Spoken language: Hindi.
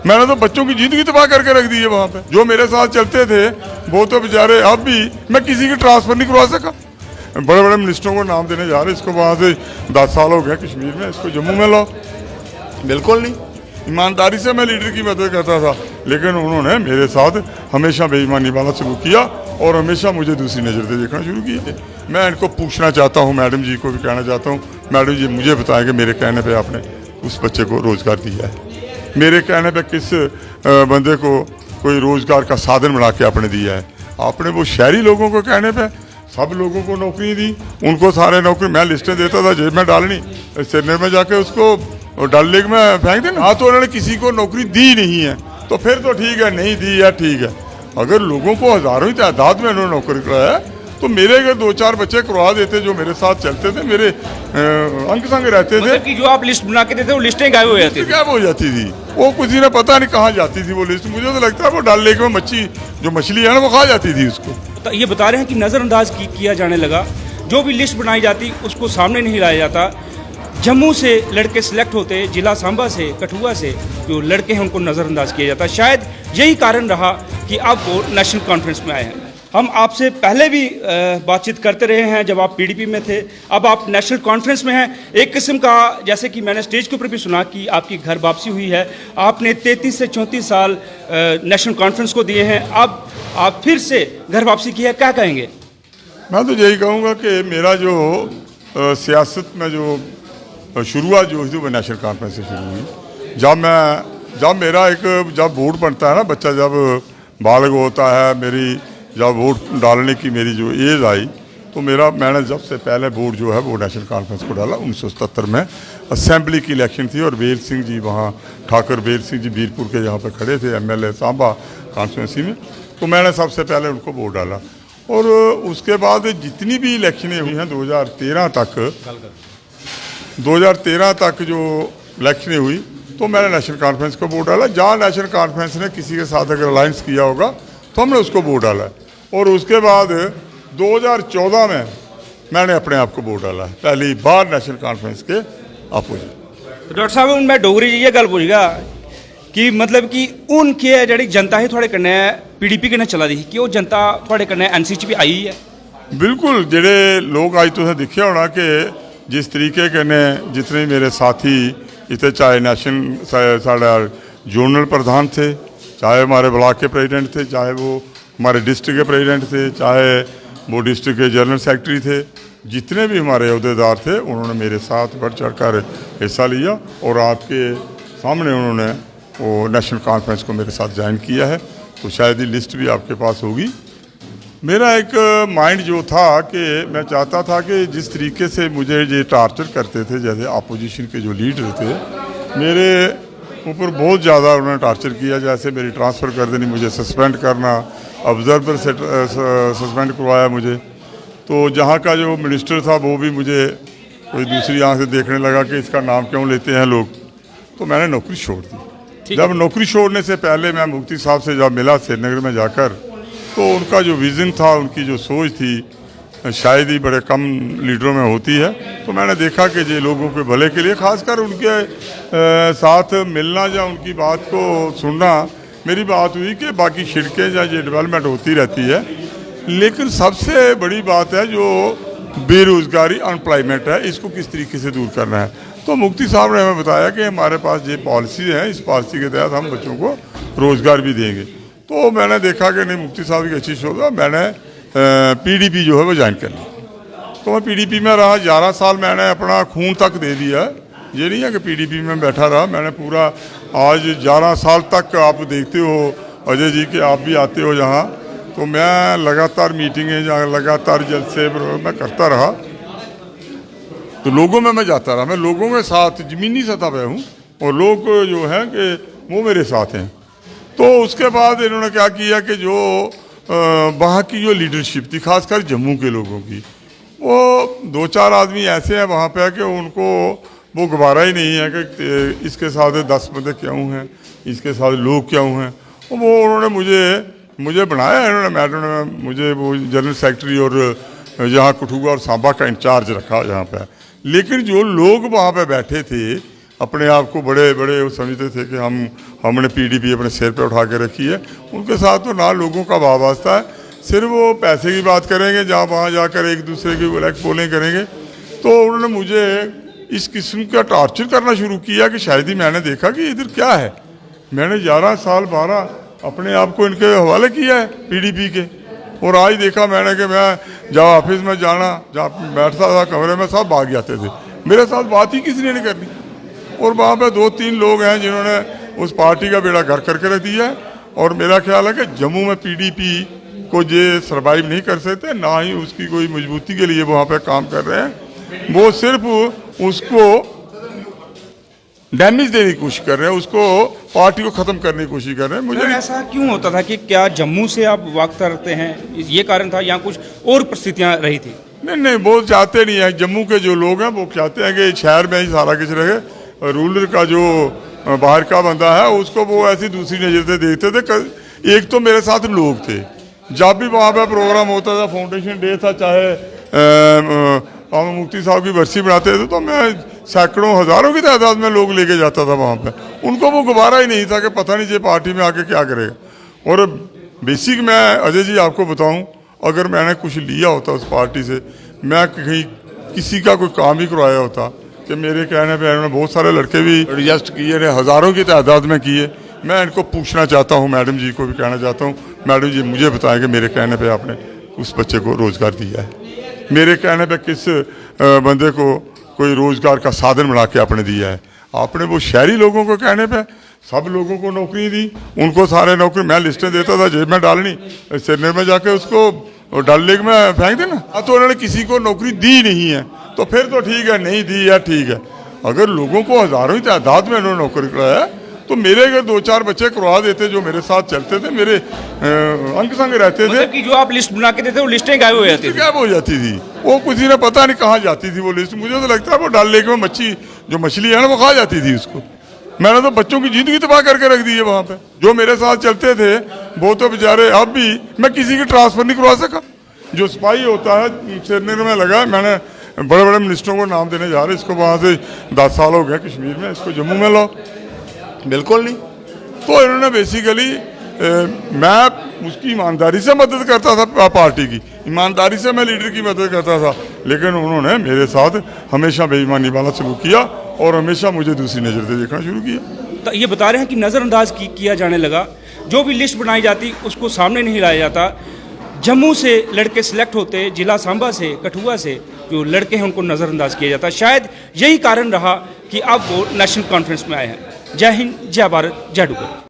मैंने तो बच्चों की जिंदगी तबाह करके रख दी है वहाँ पे। जो मेरे साथ चलते थे वो तो बेचारे, अब भी मैं किसी की ट्रांसफ़र नहीं करवा सका। बड़े बड़े मिनिस्टरों को नाम देने जा रहे, इसको वहाँ से 10 साल हो गया कश्मीर में, इसको जम्मू में लाओ। बिल्कुल नहीं, ईमानदारी से मैं लीडर की मदद करता था, लेकिन उन्होंने मेरे साथ हमेशा बेईमानी वाला सलूक किया और हमेशा मुझे दूसरी नज़र से देखना शुरू किया। मैं इनको पूछना चाहता हूँ, मैडम जी को भी कहना चाहता हूँ, मैडम जी मुझे बताएं कि मेरे कहने पे आपने उस बच्चे को रोज़गार दिया है? मेरे कहने पे किस बंदे को कोई रोज़गार का साधन बना के आपने दिया है? आपने वो शहरी लोगों को कहने पे सब लोगों को नौकरी दी, उनको सारे नौकरी, मैं लिस्टें देता था जेब में डालनी, सिरने में जाके उसको डल लेक में फेंक देना। हाँ, तो उन्होंने किसी को नौकरी दी नहीं है तो फिर तो ठीक है, नहीं दी है ठीक है। अगर लोगों को हज़ारों ही तादाद में उन्होंने नौकरी कराया तो मेरे अगर 2-4 बच्चे करवा देते जो मेरे साथ चलते थे, मेरे अंग संग रहते थे, मतलब कि जो आप लिस्ट बना के देते वो लिस्टें गायब हो जाती थी। गायब हो जाती थी। वो किसी ने पता नहीं कहाँ जाती थी वो लिस्ट। मुझे तो लगता है वो डल लेक में मछली है ना, वो खा जाती थी उसको। तो ये बता रहे हैं कि नज़रअंदाज किया जाने लगा, जो भी लिस्ट बनाई जाती उसको सामने नहीं लाया जाता। जम्मू से लड़के सिलेक्ट होते, जिला सांबा से, कठुआ से जो लड़के हैं उनको नज़रअंदाज किया जाता। शायद यही कारण रहा कि अब वो नेशनल कॉन्फ्रेंस में आए हैं। हम आपसे पहले भी बातचीत करते रहे हैं जब आप पीडीपी में थे, अब आप नेशनल कॉन्फ्रेंस में हैं। एक किस्म का, जैसे कि मैंने स्टेज के ऊपर भी सुना कि आपकी घर वापसी हुई है, आपने 33 से 34 साल नेशनल कॉन्फ्रेंस को दिए हैं, अब आप फिर से घर वापसी की है, क्या कहेंगे? मैं तो यही कहूँगा कि मेरा जो सियासत में जो शुरुआत जो हुई थी वो नेशनल कॉन्फ्रेंस से शुरू हुई। जब वोट बनता है ना, बच्चा जब बालग होता है, जब वोट डालने की मेरी जो एज आई तो मैंने जब से पहले वोट जो है वो नेशनल कॉन्फ्रेंस को डाला। 1977 में असेंबली की इलेक्शन थी और बेर सिंह जी वहाँ, ठाकुर बेर सिंह जी बीरपुर के यहाँ पे खड़े थे, MLA सांबा कॉन्स्टिट्यूंसी में, तो मैंने सबसे पहले उनको वोट डाला। और उसके बाद जितनी भी इलेक्शनें हुई हैं 2013 तक जो इलेक्शनें हुई तो मैंने नेशनल कॉन्फ्रेंस को वोट डाला। जहाँ नेशनल कॉन्फ्रेंस ने किसी के साथ अगर अलायंस किया होगा तो हमने उसको वोट डाला। और उसके बाद 2014 में मैंने अपने आप को वोट डाला, पहली बार नेशनल कॉन्फ्रेंस के अपोजिट। तो डॉक्टर साहब मैं डोगरी जी ये गल पूछगा कि मतलब कि उनके जी जनता ही थोड़े कन्नै PDP कन्नै चला दी कि वो जनता थोड़े कन्नै NC च भी आई है? बिल्कुल, जेडे लोग अज तुसें दिक्खेआ होना कि जिस तरीके कन्नै जितने मेरे साथी इतने, चाहे नेशनल साढ़ा जोनल प्रधान थे, चाहे हमारे ब्लॉक के प्रेसिडेंट थे, चाहे वो हमारे डिस्ट्रिक्ट के प्रेसिडेंट थे, चाहे वो डिस्ट्रिक्ट के जनरल सेक्रेटरी थे, जितने भी हमारे अहदेदार थे उन्होंने मेरे साथ बढ़ चढ़ कर हिस्सा लिया और आपके सामने उन्होंने वो नेशनल कॉन्फ्रेंस को मेरे साथ ज्वाइन किया है। तो शायद ये लिस्ट भी आपके पास होगी। मेरा एक माइंड जो था कि मैं चाहता था कि जिस तरीके से मुझे ये टार्चर करते थे, जैसे अपोजिशन के जो लीडर थे मेरे ऊपर बहुत ज़्यादा उन्होंने टार्चर किया, जैसे मेरी ट्रांसफ़र कर देनी, मुझे सस्पेंड करना, ऑब्जर्वर से सस्पेंड करवाया मुझे। तो जहाँ का जो मिनिस्टर था वो भी मुझे कोई दूसरी आँख से देखने लगा कि इसका नाम क्यों लेते हैं लोग, तो मैंने नौकरी छोड़ दी। जब नौकरी छोड़ने से पहले मैं मुफ्ती साहब से जब मिला श्रीनगर में जाकर, तो उनका जो विज़न था, उनकी जो सोच थी, शायद ही बड़े कम लीडरों में होती है। तो मैंने देखा कि ये लोगों के भले के लिए, खासकर उनके साथ मिलना या उनकी बात को सुनना, मेरी बात हुई कि बाकी सड़कें या ये डेवलपमेंट होती रहती है, लेकिन सबसे बड़ी बात है जो बेरोज़गारी, अनएम्प्लॉयमेंट है, इसको किस तरीके से दूर करना है। तो मुफ्ती साहब ने हमें बताया कि हमारे पास ये पॉलिसी है, इस पॉलिसी के तहत हम बच्चों को रोज़गार भी देंगे। तो मैंने देखा कि नहीं, मुफ्ती साहब की अच्छी सोच है, मैंने PDP जो है वो ज्वाइन कर ली। तो मैं PDP में रहा 11 साल, मैंने अपना खून तक दे दिया। ये नहीं है कि PDP में बैठा रहा, मैंने पूरा आज 11 साल तक, आप देखते हो अजय जी कि आप भी आते हो यहाँ, तो मैं लगातार मीटिंगें, लगातार जलसे मैं करता रहा। तो लोगों में मैं जाता रहा, मैं लोगों के साथ ज़मीनी सतह पे हूँ और लोग जो हैं कि वो मेरे साथ हैं। तो उसके बाद इन्होंने क्या किया कि जो वहाँ की जो लीडरशिप थी, खासकर जम्मू के लोगों की, वो 2-4 आदमी ऐसे हैं वहाँ पे कि उनको वो गवारा ही नहीं है कि इसके साथ 10 बंदे क्यों हैं, इसके साथ लोग क्यों हैं। वो उन्होंने मुझे बनाया, इन्होंने मैडम ने मुझे वो जनरल सेक्रेटरी और यहाँ कठुआ और सांबा का इंचार्ज रखा यहाँ पे। लेकिन जो लोग वहाँ पे बैठे थे अपने आप को बड़े बड़े वो समझते थे कि हमने पीडीपी अपने सिर पे उठा के रखी है। उनके साथ तो ना लोगों का वास्ता है, सिर्फ वो पैसे की बात करेंगे, जहाँ वहाँ जाकर एक दूसरे की पोलिंग करेंगे। तो उन्होंने मुझे इस किस्म का टॉर्चर करना शुरू किया कि शायद ही मैंने देखा कि इधर क्या है। मैंने 11 साल 12 अपने आप को इनके हवाले किया है पीडीपी के, और आज देखा मैंने कि मैं जहाँ ऑफिस में जाना, जहाँ बैठता था कमरे में, सब भाग जाते थे, मेरे साथ बात ही किसी ने नहीं करनी। और वहाँ पे 2-3 लोग हैं जिन्होंने उस पार्टी का बेड़ा गर्क करके रख दिया है। और मेरा ख्याल है कि जम्मू में पीडीपी को ये सर्वाइव नहीं कर सकते, ना ही उसकी कोई मजबूती के लिए वहाँ पे काम कर रहे हैं। वो सिर्फ उसको डैमेज देने की कोशिश कर रहे हैं, उसको पार्टी को ख़त्म करने की कोशिश कर रहे हैं। मुझे ऐसा क्यों होता था कि क्या जम्मू से आप वाक़ करते हैं, ये कारण था या कुछ और परिस्थितियाँ रही थी? नहीं, वो चाहते नहीं है। जम्मू के जो लोग हैं वो चाहते हैं कि शहर में ही सारा कुछ रहे। रूलर का जो बाहर का बंदा है उसको वो ऐसी दूसरी नज़र से देखते थे। एक तो मेरे साथ लोग थे, जब भी वहाँ पे प्रोग्राम होता था, फाउंडेशन डे था, चाहे मुफ्ती साहब की बरसी बनाते थे, तो मैं सैकड़ों हज़ारों की तादाद में लोग लेके जाता था वहाँ पे। उनको वो गुबारा ही नहीं था कि पता नहीं ये पार्टी में आके क्या करेगा। और बेसिक मैं अजय जी आपको बताऊँ, अगर मैंने कुछ लिया होता उस पार्टी से, मैं कहीं किसी का कोई काम ही करवाया होता कि मेरे कहने पे उन्होंने बहुत सारे लड़के भी रजिस्ट किए, हज़ारों की तादाद में किए। मैं इनको पूछना चाहता हूँ, मैडम जी को भी कहना चाहता हूँ, मैडम जी मुझे बताएं कि मेरे कहने पे आपने उस बच्चे को रोज़गार दिया है, मेरे कहने पे किस बंदे को कोई रोज़गार का साधन बना के आपने दिया है। आपने वो शहरी लोगों को कहने पे सब लोगों को नौकरी दी, उनको सारे नौकरी, मैं लिस्टें देता था, जेब में डालनी, सिरने में जाके उसको डल लेक में फेंक देना। तो उन्होंने किसी को नौकरी दी नहीं है, तो फिर तो ठीक है, नहीं दी है ठीक है। अगर लोगों को हज़ारों ही तादाद में उन्होंने नौकरी कराया, तो मेरे अगर 2-4 बच्चे करवा देते जो मेरे साथ चलते थे, मेरे अंग संग रहते थे, मतलब कि जो आप लिस्ट बना के देते वो लिस्टें गायब हो जाती थी? गायब हो जाती थी। वो किसी ने पता नहीं कहाँ जाती थी वो लिस्ट। मुझे तो लगता है वो डल लेक में मछली है ना, वो खा जाती थी उसको। मैंने तो बच्चों की ज़िंदगी तबाह करके रख दी है वहाँ पे। जो मेरे साथ चलते थे वो तो बेचारे, अब भी मैं किसी की ट्रांसफ़र नहीं करवा सका। जो सिपाही होता है सिरने में लगा, मैंने बड़े बड़े मिनिस्टरों को नाम देने जा रहे, इसको वहाँ से 10 साल हो गए कश्मीर में, इसको जम्मू में लाओ, बिल्कुल नहीं। तो इन्होंने बेसिकली, मैं उसकी ईमानदारी से मदद करता था, पार्टी की ईमानदारी से मैं लीडर की मदद करता था, लेकिन उन्होंने मेरे साथ हमेशा बेईमानी वाला सलूक किया और हमेशा मुझे दूसरी नज़र से देखना शुरू किया। तो ये बता रहे हैं कि नज़रअंदाज किया जाने लगा, जो भी लिस्ट बनाई जाती उसको सामने नहीं लाया जाता। जम्मू से लड़के सिलेक्ट होते, जिला सांबा से, कठुआ से जो लड़के हैं उनको नज़रअंदाज किया जाता। शायद यही कारण रहा कि अब वो नेशनल कॉन्फ्रेंस में आए हैं। जय हिंद, जय भारत, जय डुग्गर।